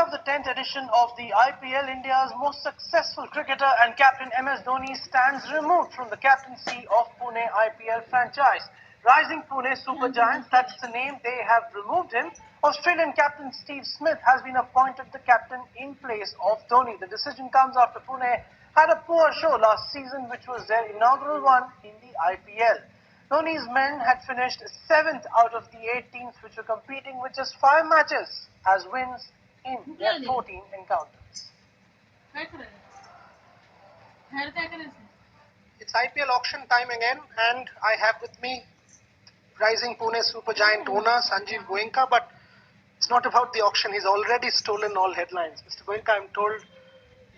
of the 10th edition of the IPL, India's most successful cricketer and captain MS Dhoni stands removed from the captaincy of Pune IPL franchise. Rising Pune Supergiants, that's the name, they have removed him. Australian captain Steve Smith has been appointed the captain in place of Dhoni. The decision comes after Pune had a poor show last season, which was their inaugural one in the IPL. Dhoni's men had finished 7th out of the 8 teams which were competing with just 5 matches as wins in their 14 encounters. It's IPL auction time again, and I have with me rising Pune Supergiant owner Sanjeev Goenka, but it's not about the auction. He's already stolen all headlines. Mr. Goenka, I'm told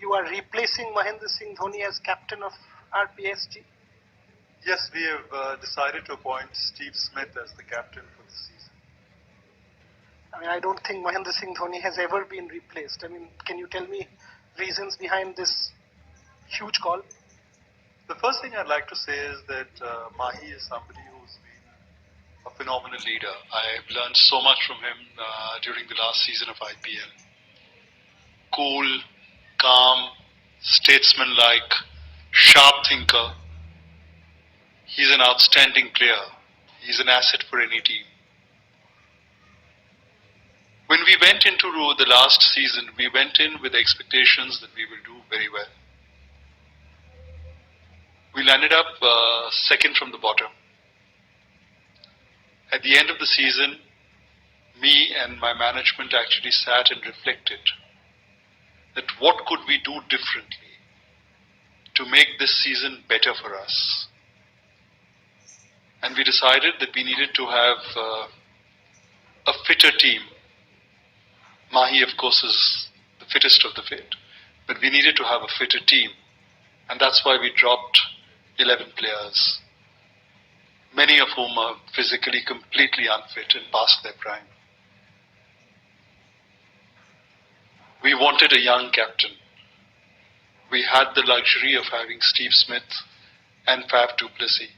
you are replacing Mahendra Singh Dhoni as captain of RPSG. Yes, we have decided to appoint Steve Smith as the captain for the season. I mean, I don't think Mahendra Singh Dhoni has ever been replaced. I mean, can you tell me reasons behind this huge call? The first thing I'd like to say is that Mahi is somebody who's been a phenomenal leader. I've learned so much from him during the last season of IPL. Cool, calm, statesman-like, sharp thinker. He's an outstanding player. He's an asset for any team. When we went into the last season, we went in with expectations that we will do very well. We landed up second from the bottom. At the end of the season, me and my management actually sat and reflected that what could we do differently to make this season better for us. And we decided that we needed to have a fitter team. Mahi, of course, is the fittest of the fit, but we needed to have a fitter team. And that's why we dropped 11 players, many of whom are physically completely unfit and past their prime. We wanted a young captain. We had the luxury of having Steve Smith and Faf du Plessis,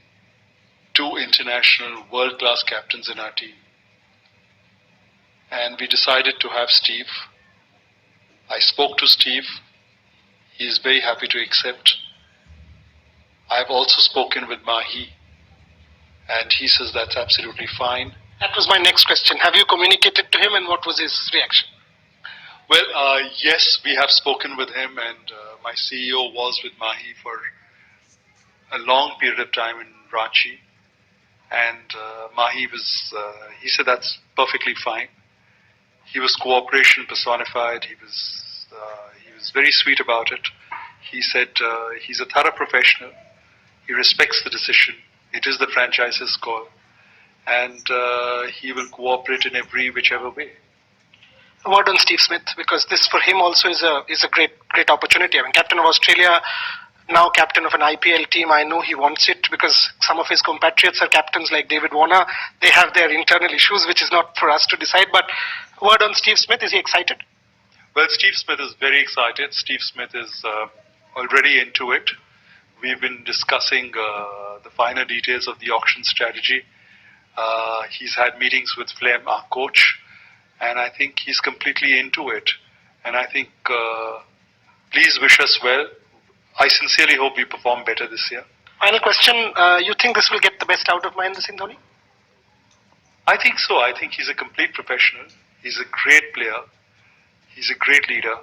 2 international world-class captains in our team. And we decided to have Steve. I spoke to Steve. He is very happy to accept. I've also spoken with Mahi, and he says that's absolutely fine. That was my next question. Have you communicated to him, and what was his reaction? Well, yes, we have spoken with him, and my CEO was with Mahi for a long period of time in Ranchi. And Mahi he said that's perfectly fine. He was cooperation personified. He was very sweet about it. He said he's a thorough professional. He respects the decision. It is the franchise's call. And he will cooperate in whichever way. A word on Steve Smith, because this for him also is a great opportunity. I mean, captain of Australia, now captain of an IPL team. I know he wants it because some of his compatriots are captains like David Warner. They have their internal issues, which is not for us to decide. But word on Steve Smith, is he excited? Well, Steve Smith is very excited. Steve Smith is already into it. We've been discussing the finer details of the auction strategy. He's had meetings with Flem, our coach, and I think he's completely into it. And I think please wish us well. I sincerely hope we perform better this year. Final question, you think this will get the best out of Mahendra Singh Dhoni? I think so. I think he's a complete professional. He's a great player. He's a great leader.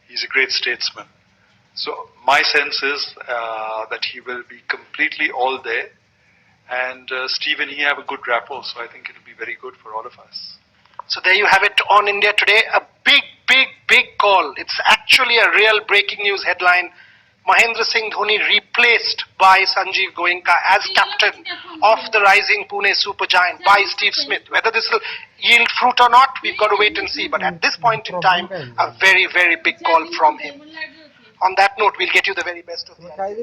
He's a great statesman. So my sense is that he will be completely all there. And Steve and he have a good rapport, so I think it will be very good for all of us. So there you have it on India Today. A big call. It's actually a real breaking news headline. Mahendra Singh Dhoni replaced by Sanjeev Goenka as captain of the rising Pune Supergiant by Steve Smith. Whether this will yield fruit or not, we've got to wait and see. But at this point in time, a very big call from him. On that note, we'll get you the very best of the Alright,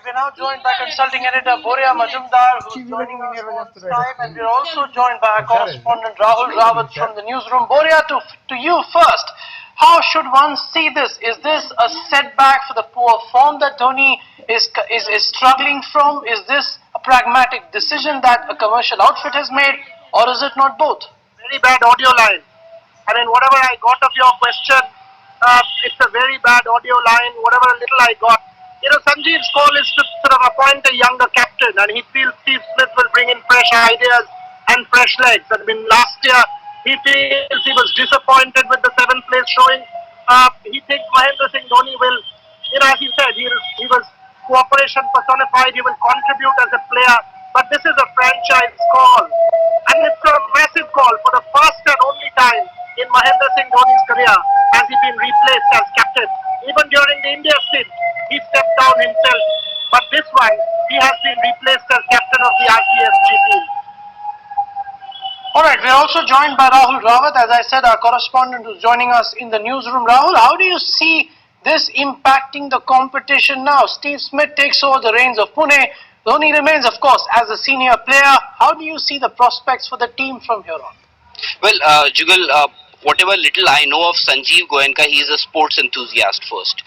we're now joined by consulting editor Boria Majumdar, who's joining us on Skype, and we're also joined by our correspondent Rahul Rawat from the newsroom. Boria, to you first. How should one see this? Is this a setback for the poor form that Dhoni is struggling from? Is this a pragmatic decision that a commercial outfit has made, or is it not both? Very very bad audio line. I mean, whatever I got of your question, it's a very bad audio line. Whatever little I got, Sanjeev's call is to sort of appoint a younger captain, and he feels Steve Smith will bring in fresh ideas and fresh legs. I mean, last year he feels he was disappointed with the seventh place showing. He thinks Mahendra Singh Dhoni will, as he said, he was cooperation personified. He will contribute as a player, but this is a franchise call, and it's a massive call. For the first and only time in Mahendra Singh Dhoni's career has he been replaced as captain. Even during the India stint, he stepped down himself, but this one he has been replaced as captain of the RPSG team. Alright, we're also joined by Rahul Rawat, as I said, our correspondent who's joining us in the newsroom. Rahul, how do you see this impacting the competition now? Steve Smith takes over the reins of Pune. Dhoni remains, of course, as a senior player. How do you see the prospects for the team from here on? Well, Jugal, whatever little I know of Sanjeev Goenka, he is a sports enthusiast first.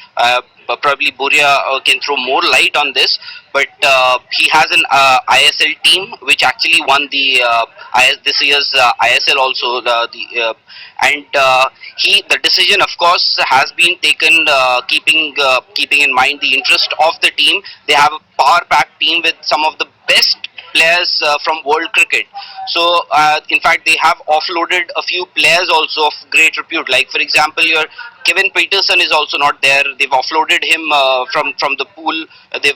But probably Boria can throw more light on this, but he has an ISL team which actually won the this year's ISL also. And the decision, of course, has been taken keeping in mind the interest of the team. They have a power-packed team with some of the best players from world cricket. So in fact they have offloaded a few players also of great repute, like for example your Kevin Peterson is also not there. They've offloaded him from the pool. They've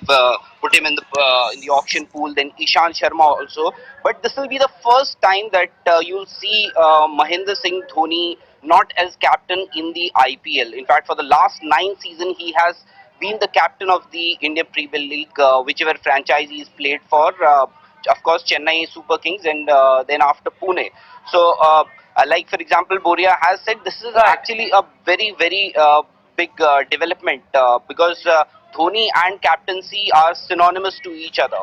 put him in the auction pool. Then Ishant Sharma also. But this will be the first time that you'll see Mahendra Singh Dhoni not as captain in the IPL. In fact, for the last 9 seasons he has been the captain of the Indian Premier League, whichever franchise he's played for. Of course, Chennai Super Kings, and then after Pune. So, like for example, Boria has said, this is actually a very big development because Dhoni and captaincy are synonymous to each other.